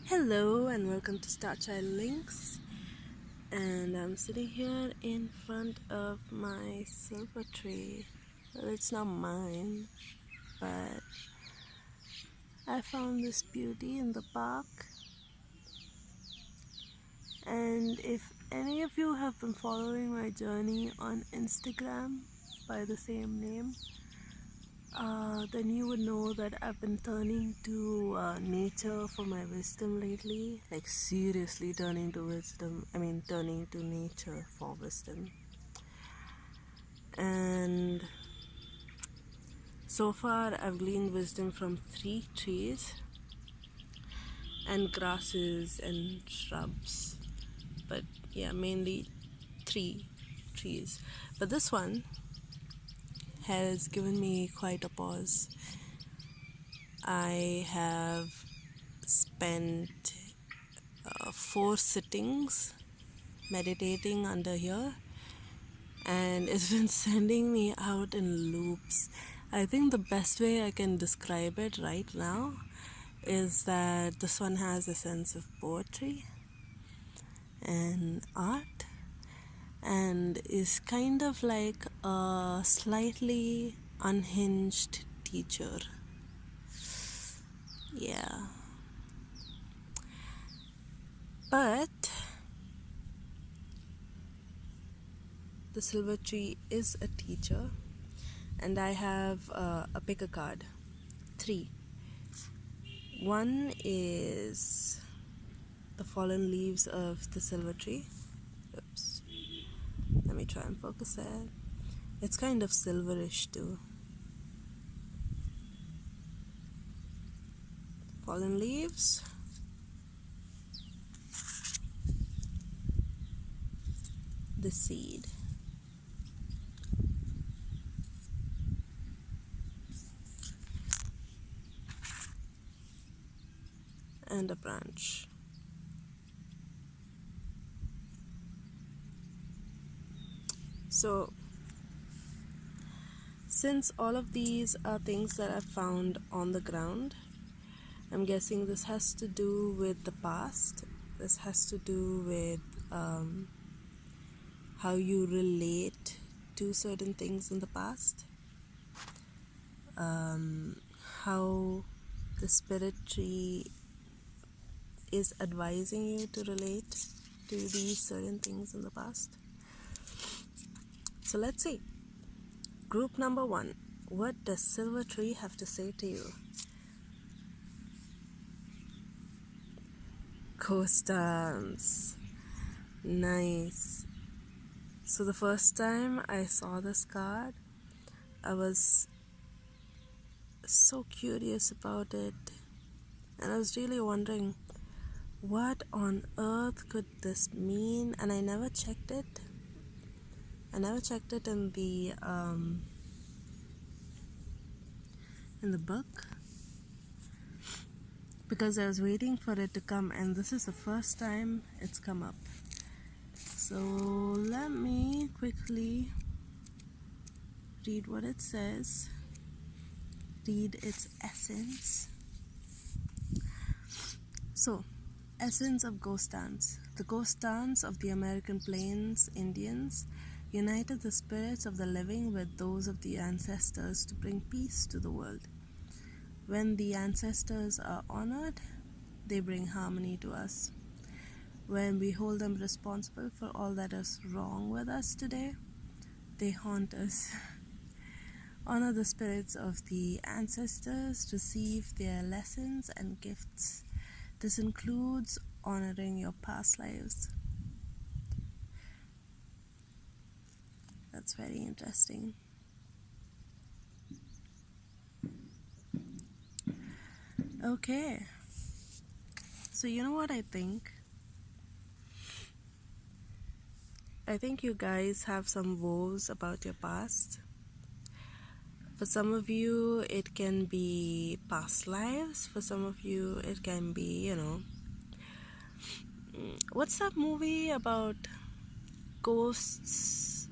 Hello and welcome to Star Child Links, and I'm sitting here in front of my silver tree. Well, it's not mine, but I found this beauty in the park, and if any of you have been following my journey on Instagram by the same name, then you would know that I've been turning to nature for my wisdom lately. Like, seriously turning to turning to nature for wisdom. And so far, I've gleaned wisdom from 3 trees and grasses and shrubs. But yeah, mainly 3 trees. But this one has given me quite a pause. I have spent 4 sittings meditating under here, and it's been sending me out in loops. I think the best way I can describe it right now is that this one has a sense of poetry and art, and is kind of like a slightly unhinged teacher. Yeah. But the silver tree is a teacher, and I have a pick a card. 3. One is the fallen leaves of the silver tree. Oops. Let me try and focus that. It's kind of silverish too. Fallen leaves. The seed. And a branch. So, since all of these are things that I found on the ground, I'm guessing this has to do with the past. This has to do with how you relate to certain things in the past. How the spirit tree is advising you to relate to these certain things in the past. So let's see. Group number 1. What does silver tree have to say to you? Ghost dance. Nice. So the first time I saw this card, I was so curious about it, and I was really wondering what on earth could this mean, and I never checked it. I never checked it in the book, because I was waiting for it to come, and this is the first time it's come up. So let me quickly read what it says, read its essence. So, essence of ghost dance. The ghost dance of the American Plains Indians united the spirits of the living with those of the ancestors to bring peace to the world. When the ancestors are honored, they bring harmony to us. When we hold them responsible for all that is wrong with us today, they haunt us. Honor the spirits of the ancestors, receive their lessons and gifts. This includes honoring your past lives. That's very interesting. Okay. So you know what I think? I think you guys have some woes about your past. For some of you, it can be past lives. For some of you, it can be, what's that movie about ghosts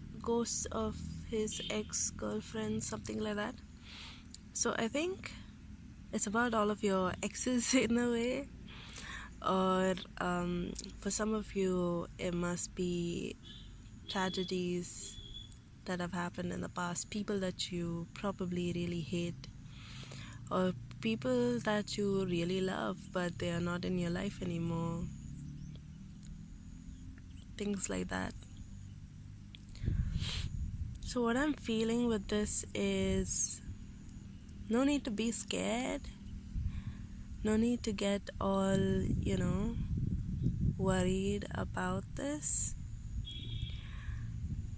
of his ex-girlfriend, something like that? So I think it's about all of your exes in a way. Or for some of you, it must be tragedies that have happened in the past, people that you probably really hate, or people that you really love but they are not in your life anymore. Things like that. So what I'm feeling with this is no need to be scared. No need to get all, worried about this.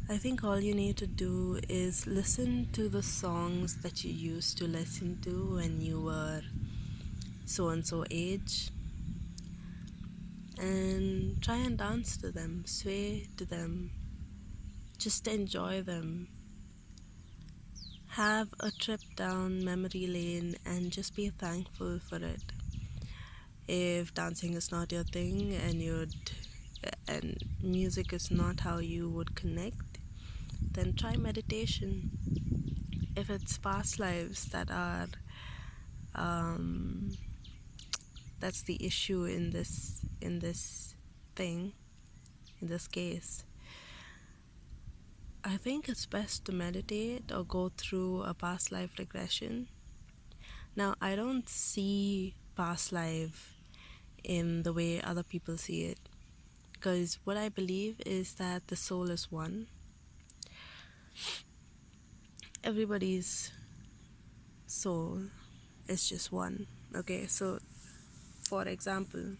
I think all you need to do is listen to the songs that you used to listen to when you were so and so age, and try and dance to them, sway to them, just enjoy them. Have a trip down memory lane and just be thankful for it. If dancing is not your thing and music is not how you would connect, then try meditation. If it's past lives that are that's the issue in this thing, in this case, I think it's best to meditate or go through a past life regression. Now, I don't see past life in the way other people see it, because what I believe is that the soul is one. Everybody's soul is just one. Okay, so for example,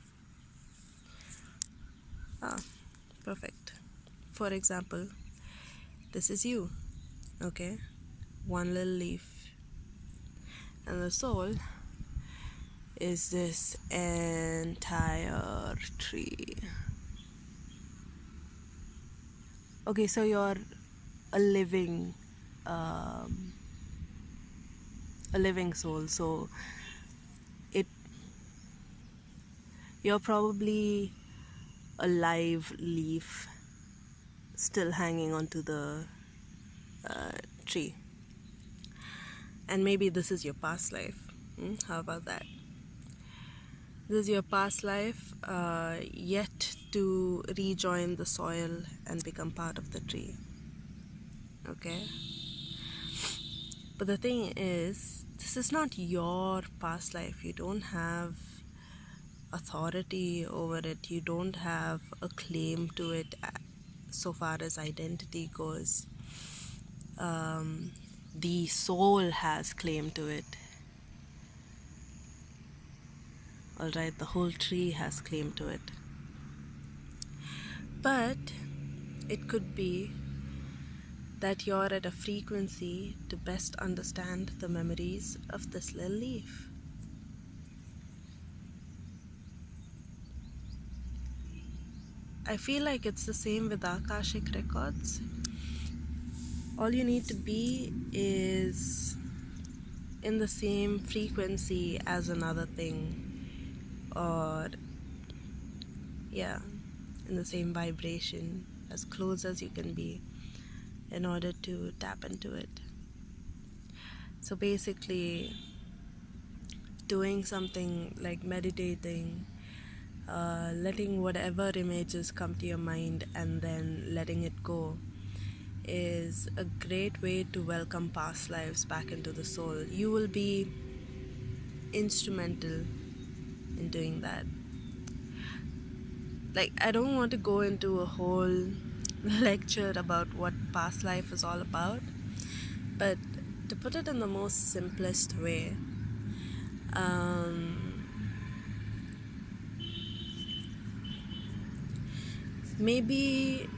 perfect. For example, this is you, okay? One little leaf. And the soul is this entire tree. Okay, so you're a living soul, so you're probably a live leaf still hanging onto the tree, and maybe this is your past life. How about that? This is your past life, yet to rejoin the soil and become part of the tree. Okay? But the thing is, this is not your past life. You don't have authority over it. You don't have a claim to it so far as identity goes. The soul has claim to it. Alright, the whole tree has claim to it. But it could be that you're at a frequency to best understand the memories of this little leaf. I feel like it's the same with Akashic records. All you need to be is in the same frequency as another thing, or in the same vibration, as close as you can be, in order to tap into it. So basically, doing something like meditating, letting whatever images come to your mind and then letting it go, is a great way to welcome past lives back into the soul. You will be instrumental in doing that. Like, I don't want to go into a whole lecture about what past life is all about, but to put it in the most simplest way, maybe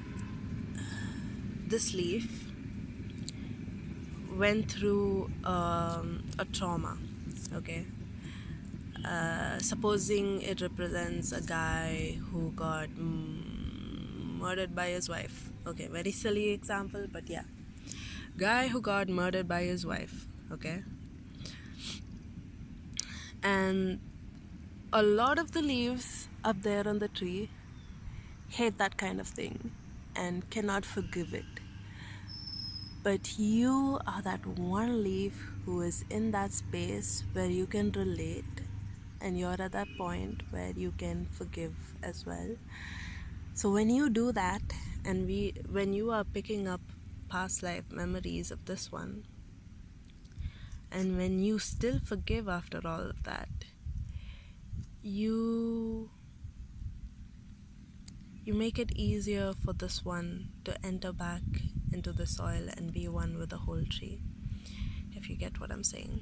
this leaf went through a trauma, okay? Supposing it represents a guy who got murdered by his wife. Okay, very silly example, but yeah. Guy who got murdered by his wife, okay? And a lot of the leaves up there on the tree hate that kind of thing and cannot forgive it. But you are that one leaf who is in that space where you can relate and you're at that point where you can forgive as well. So when you do that, and when you are picking up past life memories of this one, and when you still forgive after all of that, you make it easier for this one to enter back into the soil and be one with the whole tree, if you get what I'm saying.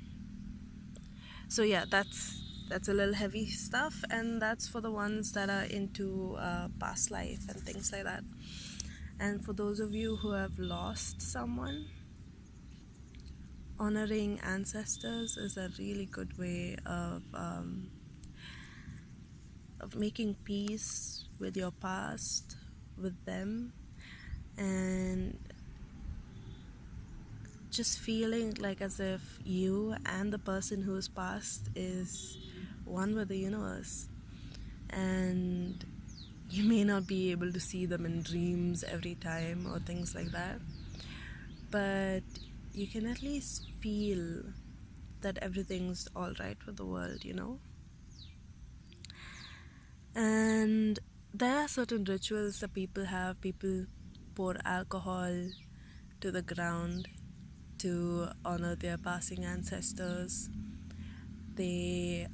So yeah, that's a little heavy stuff, and that's for the ones that are into past life and things like that. And for those of you who have lost someone, honoring ancestors is a really good way of making peace with your past, with them, and just feeling like as if you and the person who's passed is one with the universe. And you may not be able to see them in dreams every time or things like that, but you can at least feel that everything's all right with the world, And there are certain rituals that people have. People pour alcohol to the ground to honor their passing ancestors. They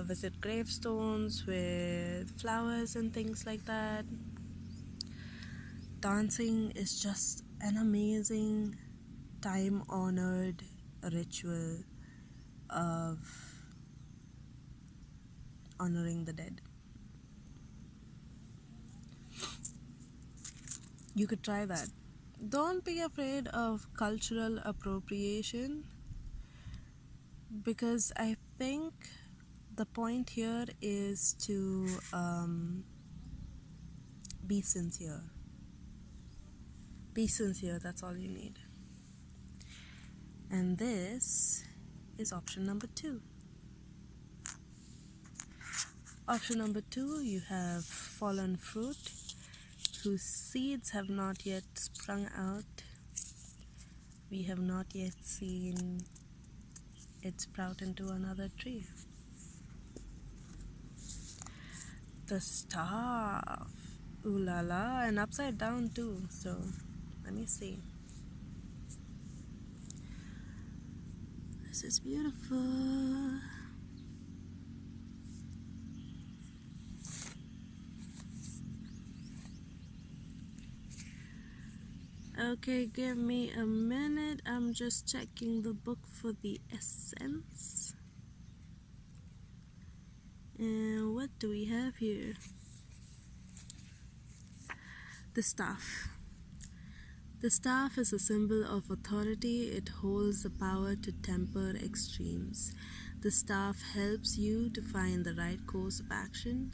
visit gravestones with flowers and things like that. Dancing is just an amazing, time-honored ritual of honoring the dead. You could try that. Don't be afraid of cultural appropriation, because I think the point here is to be sincere. Be sincere, that's all you need. And this is option number 2. Option number 2, you have fallen fruit whose seeds have not yet sprung out. We have not yet seen it sprout into another tree. The staff. Ooh la la, and upside down too. So let me see. This is beautiful. Okay, give me a minute. I'm just checking the book for the essence. And what do we have here? The staff. The staff is a symbol of authority. It holds the power to temper extremes. The staff helps you to find the right course of action,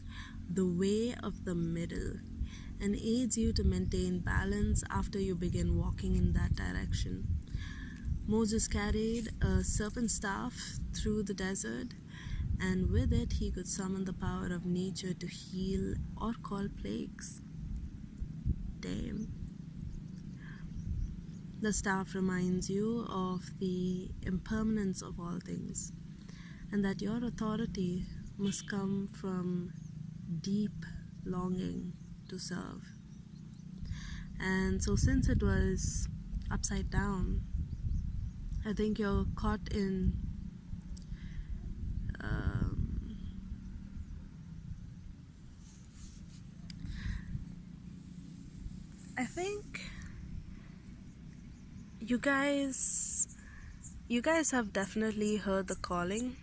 the way of the middle, and aids you to maintain balance after you begin walking in that direction. Moses carried a serpent staff through the desert, and with it he could summon the power of nature to heal or call plagues. Damn. The staff reminds you of the impermanence of all things, and that your authority must come from deep longing to serve. And so since it was upside down, I think you're caught in I think you guys have definitely heard the calling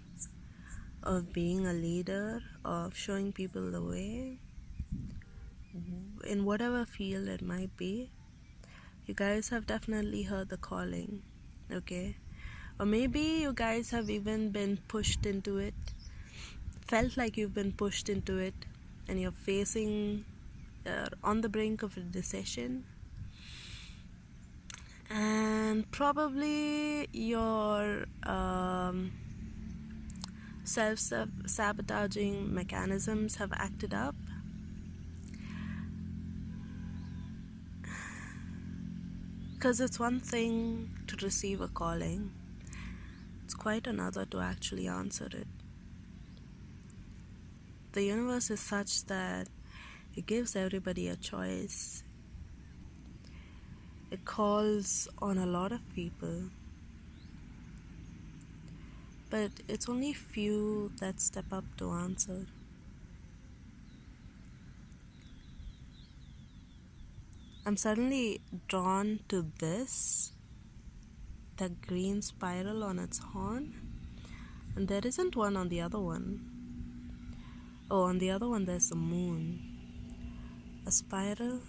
of being a leader, of showing people the way in whatever field it might be. You guys have definitely heard the calling, okay? Or maybe you guys have even been pushed into it, felt like you've been pushed into it, and you're facing on the brink of a decision, and probably your self-sabotaging mechanisms have acted up. Because it's one thing to receive a calling, it's quite another to actually answer it. the universe is such that it gives everybody a choice. It calls on a lot of people, but it's only few that step up to answer. I'm suddenly drawn to this, the green spiral on its horn, and there isn't one on the other one. Oh, on the other one there's a moon, a spiral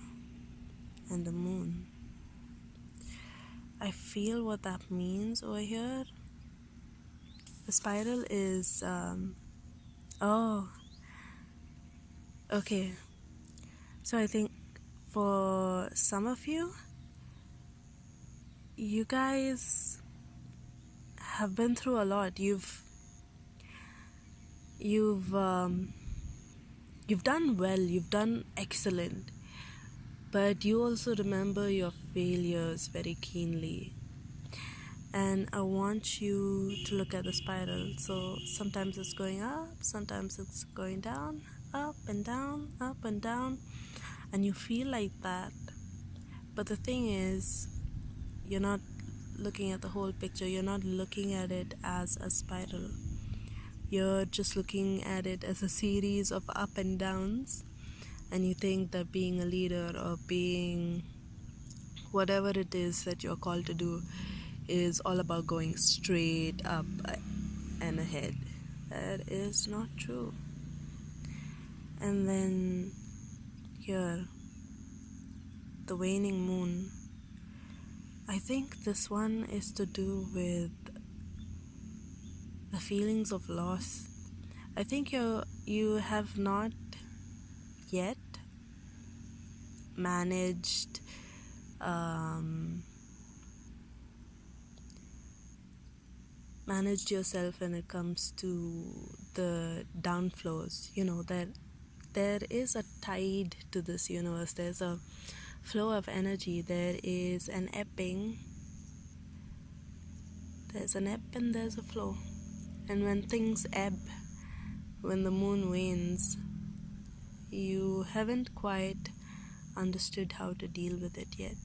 and a moon. I feel what that means over here. The spiral is, oh, okay. So I think for some of you, you guys have been through a lot. You've done well, you've done excellent, but you also remember your failures very keenly. And I want you to look at the spiral. So sometimes it's going up, sometimes it's going down, up and down, up and down, and you feel like that. But the thing is, you're not looking at the whole picture. You're not looking at it as a spiral. You're just looking at it as a series of up and downs, and you think that being a leader or being whatever it is that you're called to do is all about going straight up and ahead. That is not true. And then here, the waning moon. I think this one is to do with the feelings of loss. I think you have not yet managed yourself when it comes to the downflows. You know that there is a tide to this universe. There's a flow of energy. There is an ebbing. There's an ebb and there's a flow. And when things ebb, when the moon wanes, you haven't quite understood how to deal with it yet.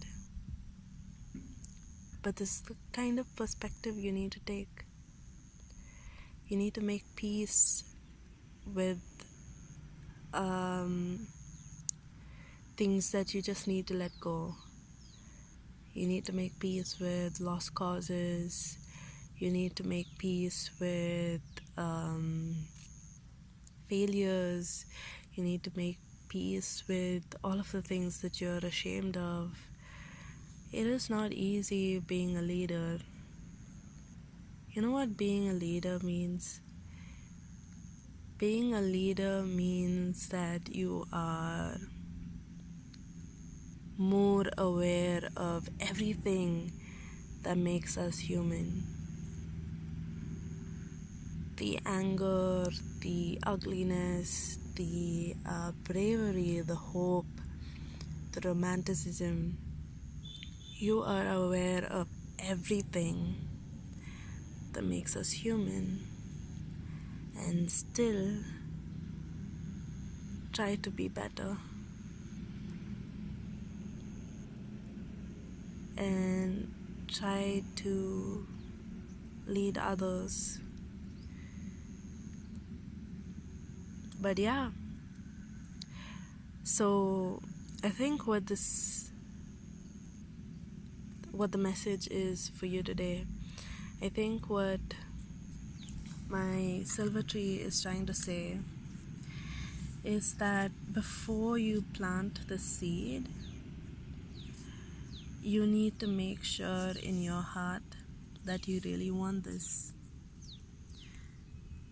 But this is the kind of perspective you need to take. You need to make peace with things that you just need to let go. You need to make peace with lost causes. You need to make peace with failures. You need to make peace with all of the things that you're ashamed of. It is not easy being a leader. You know what being a leader means? Being a leader means that you are more aware of everything that makes us human. The anger, the ugliness, the bravery, the hope, the romanticism. You are aware of everything that makes us human, and still try to be better and try to lead others. But yeah, so I think what the message is for you today, I think what my silver tree is trying to say is that before you plant the seed, you need to make sure in your heart that you really want this.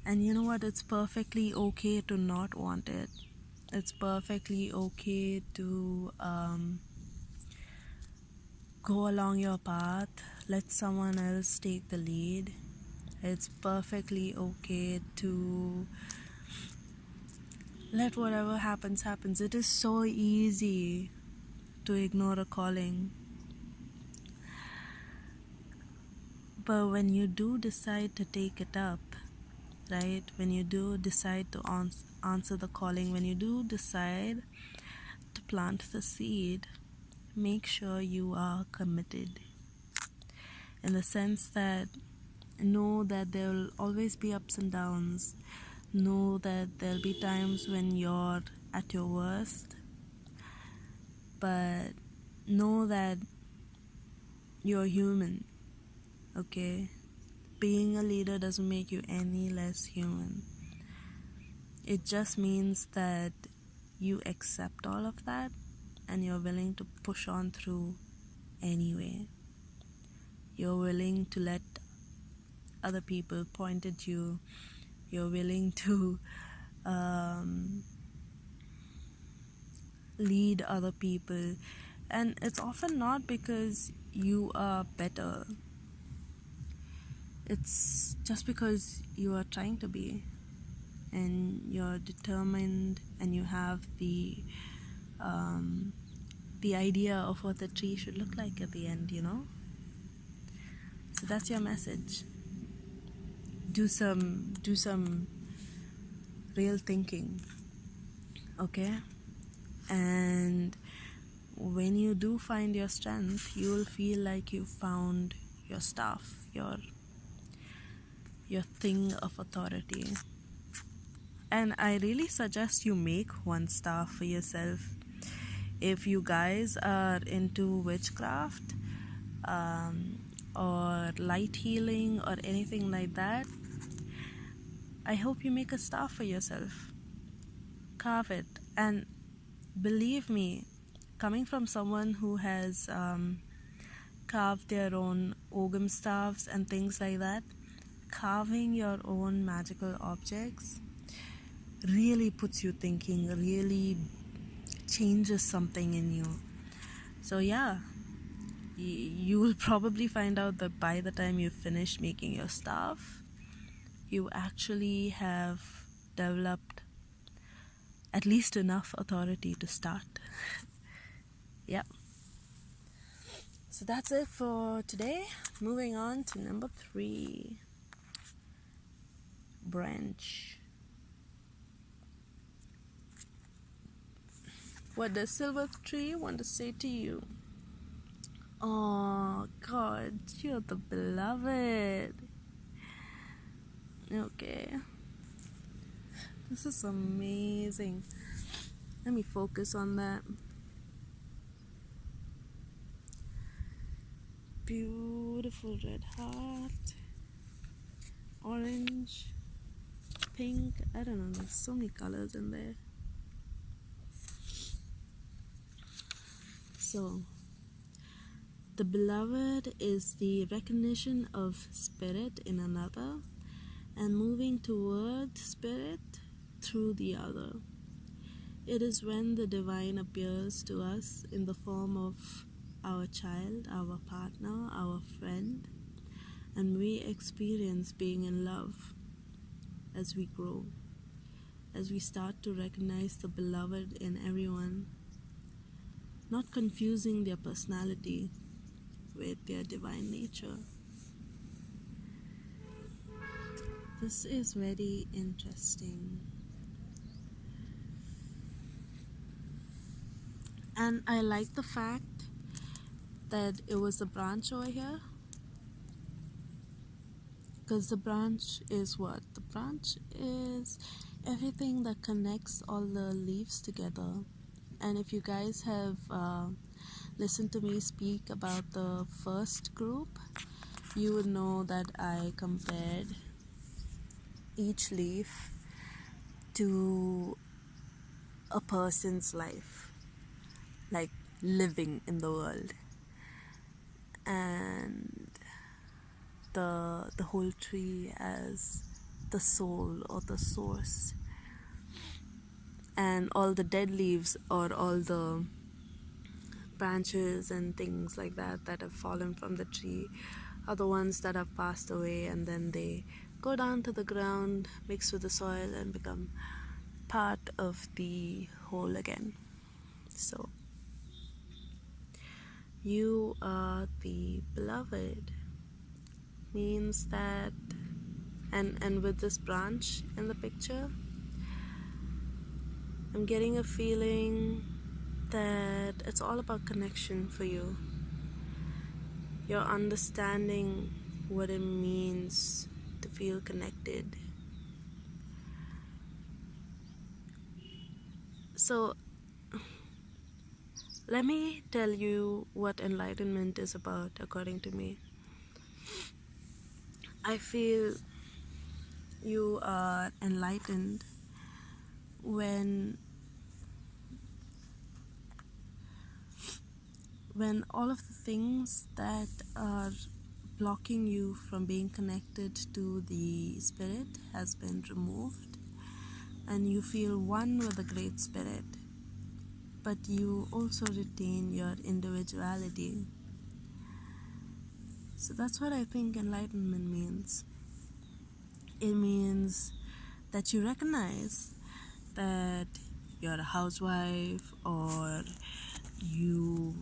And you know what? It's perfectly okay to not want it. It's perfectly okay to go along your path, let someone else take the lead. It's perfectly okay to let whatever happens. It is so easy to ignore a calling. But when you do decide to take it up, right? When you do decide to answer the calling, when you do decide to plant the seed, make sure you are committed, in the sense that know that there will always be ups and downs. Know that there'll be times when you're at your worst, but know that you're human, okay? Being a leader doesn't make you any less human. It just means that you accept all of that and you're willing to push on through anyway. You're willing to let other people point at you. You're willing to lead other people. And it's often not because you are better. It's just because you are trying to be. And you're determined and you have the idea of what the tree should look like at the end, you know? So that's your message. Do some real thinking, okay? And when you do find your strength, you will feel like you found your stuff, your thing of authority. And I really suggest you make one staff for yourself. If you guys are into witchcraft or light healing or anything like that, I hope you make a staff for yourself. Carve it. And believe me, coming from someone who has carved their own ogam staffs and things like that, carving your own magical objects really puts you thinking, really changes something in you. So yeah, you will probably find out that by the time you finish making your staff, you actually have developed at least enough authority to start. Yep. So that's it for today. Moving on to number 3. Branch. What does Silver Tree want to say to you? Oh God, you're the beloved. Okay. This is amazing. Let me focus on that. Beautiful red heart. Orange. Pink. I don't know, there's so many colors in there. So, the beloved is the recognition of spirit in another and moving toward spirit through the other. It is when the divine appears to us in the form of our child, our partner, our friend, and we experience being in love as we grow, as we start to recognize the beloved in everyone, not confusing their personality with their divine nature. This is very interesting. And I like the fact that it was a branch over here. Because the branch is what? The branch is everything that connects all the leaves together. And if you guys have listened to me speak about the first group, you would know that I compared each leaf to a person's life, like living in the world. And the whole tree as the soul or the source, and all the dead leaves or all the branches and things like that that have fallen from the tree are the ones that have passed away, and then they go down to the ground, mix with the soil, and become part of the whole again. So you are the beloved means that And with this branch in the picture, I'm getting a feeling that it's all about connection for you. You're understanding what it means to feel connected. So let me tell you what enlightenment is about, according to me. I feel you are enlightened when all of the things that are blocking you from being connected to the spirit has been removed, and you feel one with the great spirit, but you also retain your individuality. So that's what I think enlightenment means. It means that you recognize that you're a housewife, or you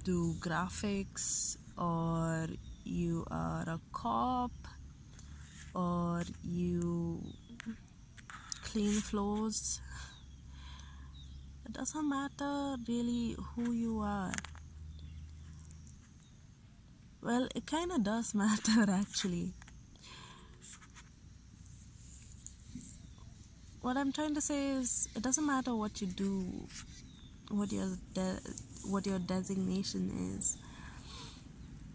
do graphics, or you are a cop, or you clean floors. It doesn't matter really who you are. Well, it kind of does matter actually. What I'm trying to say is, it doesn't matter what you do, what your designation is.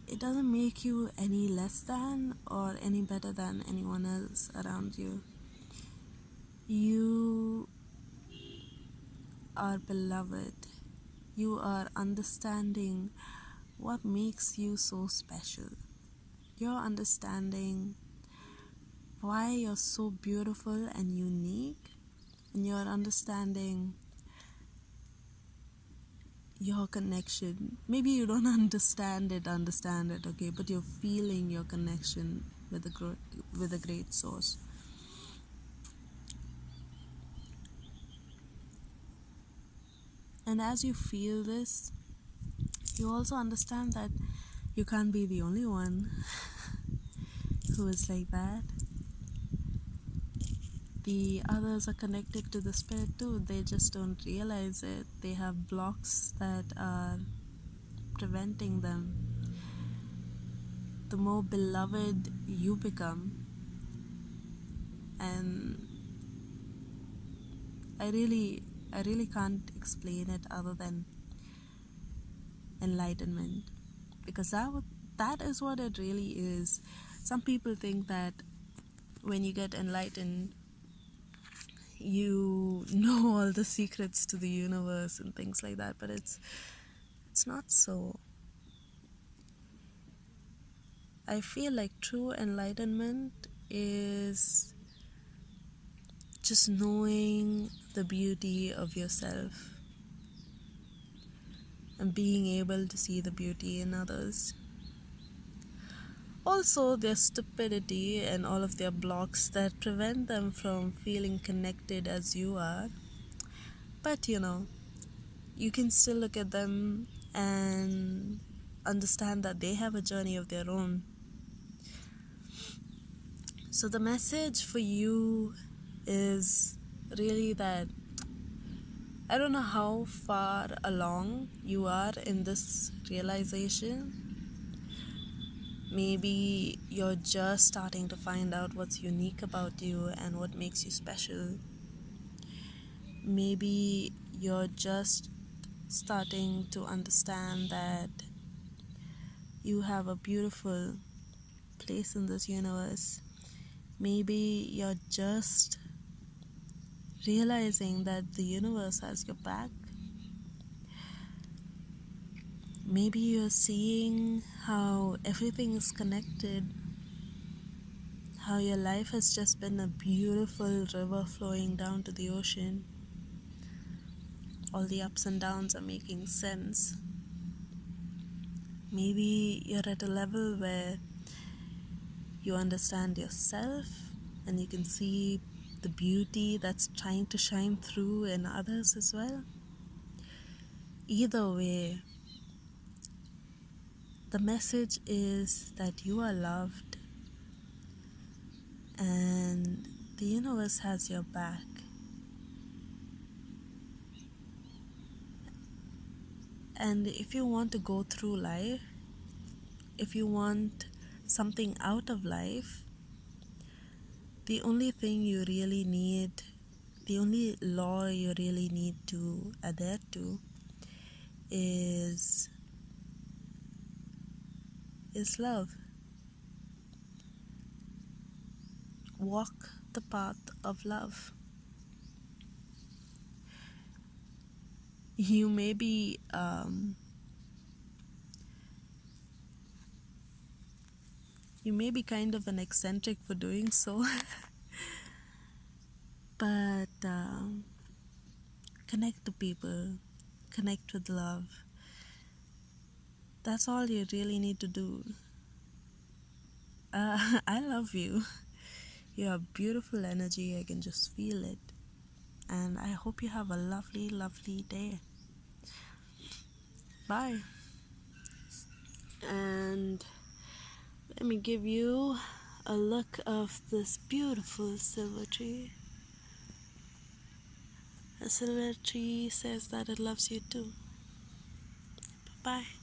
It doesn't make you any less than or any better than anyone else around you. You are beloved. You are understanding what makes you so special. You're understanding why you're so beautiful and unique, and you're understanding your connection. Maybe you don't understand it, okay, but you're feeling your connection with the great source. And as you feel this, you also understand that you can't be the only one who is like that. The others are connected to the spirit too. They just don't realize it. They have blocks that are preventing them. The more beloved you become, and I really can't explain it other than enlightenment, because that is what it really is. Some people think that when you get enlightened, you know all the secrets to the universe and things like that, but it's not so. I feel like true enlightenment is just knowing the beauty of yourself and being able to see the beauty in others. Also, their stupidity and all of their blocks that prevent them from feeling connected as you are. But you can still look at them and understand that they have a journey of their own. So the message for you is really that I don't know how far along you are in this realization. Maybe you're just starting to find out what's unique about you and what makes you special. Maybe you're just starting to understand that you have a beautiful place in this universe. Maybe you're just realizing that the universe has your back. Maybe you're seeing how everything is connected, how your life has just been a beautiful river flowing down to the ocean. All the ups and downs are making sense. Maybe you're at a level where you understand yourself and you can see the beauty that's trying to shine through in others as well. Either way, the message is that you are loved, and the universe has your back. And if you want to go through life, if you want something out of life, the only thing you really need, the only law you really need to adhere to is love. Walk the path of love. You may be kind of an eccentric for doing so, but connect to people, connect with love. That's all you really need to do. I love you. You have beautiful energy. I can just feel it. And I hope you have a lovely, lovely day. Bye. And let me give you a look of this beautiful silver tree. A silver tree says that it loves you too. Bye-bye.